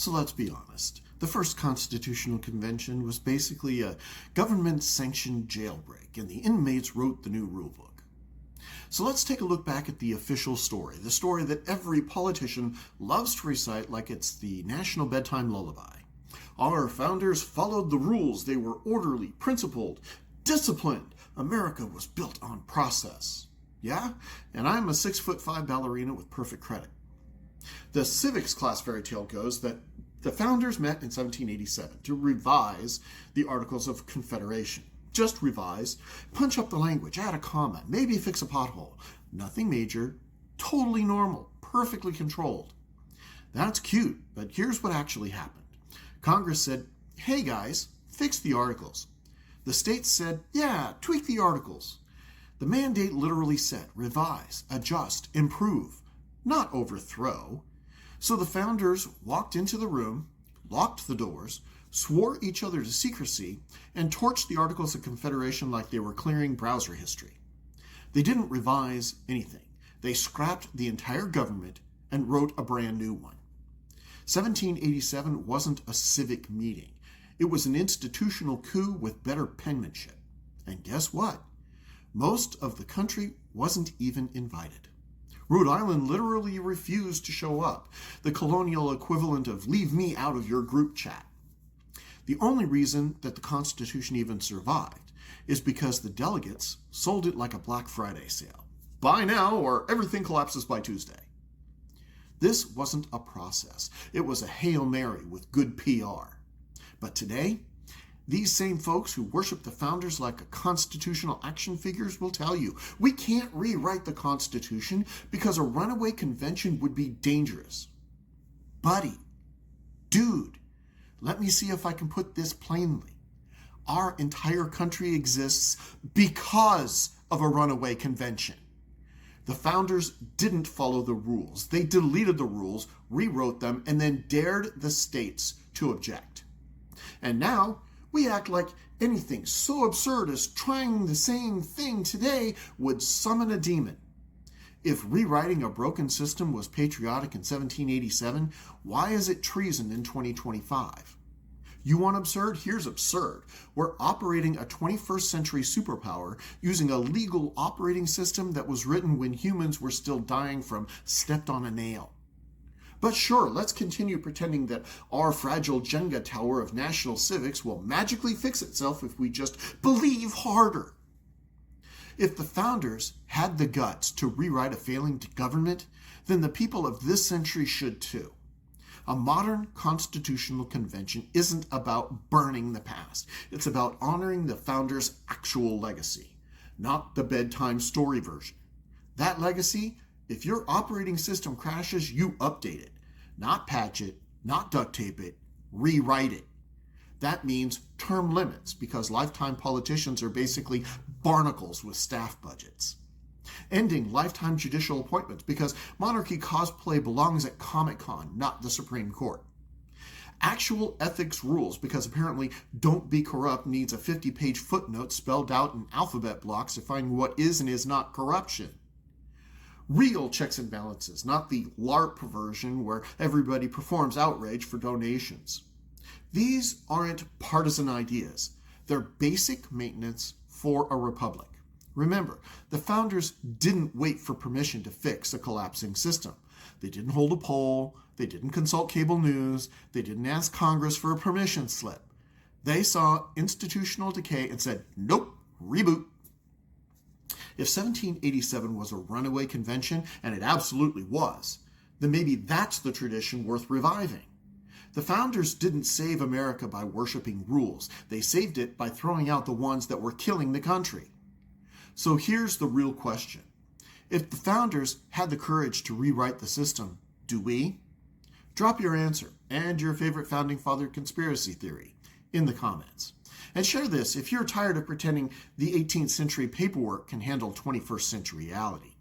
So let's be honest. The first Constitutional Convention was basically a government-sanctioned jailbreak, and the inmates wrote the new rulebook. So let's take a look back at the official story, the story that every politician loves to recite like it's the national bedtime lullaby. Our founders followed the rules. They were orderly, principled, disciplined. America was built on process. Yeah? And I'm a 6'5" ballerina with perfect credit. The civics class fairy tale goes that the founders met in 1787 to revise the Articles of Confederation. Just revise, punch up the language, add a comma, maybe fix a pothole. Nothing major, totally normal, perfectly controlled. That's cute, but here's what actually happened. Congress said, hey guys, fix the articles. The states said, yeah, tweak the articles. The mandate literally said, revise, adjust, improve, not overthrow. So the founders walked into the room, locked the doors, swore each other to secrecy, and torched the Articles of Confederation like they were clearing browser history. They didn't revise anything. They scrapped the entire government and wrote a brand new one. 1787 wasn't a civic meeting. It was an institutional coup with better penmanship. And guess what? Most of the country wasn't even invited. Rhode Island literally refused to show up, the colonial equivalent of leave me out of your group chat. The only reason that the Constitution even survived is because the delegates sold it like a Black Friday sale. Buy now or everything collapses by Tuesday. This wasn't a process. It was a Hail Mary with good PR. But today, these same folks who worship the founders like constitutional action figures will tell you, we can't rewrite the Constitution because a runaway convention would be dangerous. Buddy, dude, let me see if I can put this plainly. Our entire country exists because of a runaway convention. The founders didn't follow the rules. They deleted the rules, rewrote them, and then dared the states to object. And now, we act like anything so absurd as trying the same thing today would summon a demon. If rewriting a broken system was patriotic in 1787, why is it treason in 2025? You want absurd? Here's absurd. We're operating a 21st century superpower using a legal operating system that was written when humans were still dying from stepped on a nail. But sure, let's continue pretending that our fragile Jenga tower of national civics will magically fix itself if we just believe harder. If the founders had the guts to rewrite a failing government, then the people of this century should too. A modern constitutional convention isn't about burning the past. It's about honoring the founders' actual legacy, not the bedtime story version. That legacy, if your operating system crashes, you update it. Not patch it, not duct tape it, rewrite it. That means term limits, because lifetime politicians are basically barnacles with staff budgets. Ending lifetime judicial appointments, because monarchy cosplay belongs at Comic-Con, not the Supreme Court. Actual ethics rules, because apparently don't be corrupt needs a 50-page footnote spelled out in alphabet blocks defining what is and is not corruption. Real checks and balances, not the LARP version where everybody performs outrage for donations. These aren't partisan ideas. They're basic maintenance for a republic. Remember, the founders didn't wait for permission to fix a collapsing system. They didn't hold a poll. They didn't consult cable news. They didn't ask Congress for a permission slip. They saw institutional decay and said, nope, reboot. If 1787 was a runaway convention, and it absolutely was, then maybe that's the tradition worth reviving. The founders didn't save America by worshiping rules. They saved it by throwing out the ones that were killing the country. So here's the real question. If the founders had the courage to rewrite the system, do we? Drop your answer and your favorite founding father conspiracy theory in the comments. And share this if you're tired of pretending the 18th century paperwork can handle 21st century reality.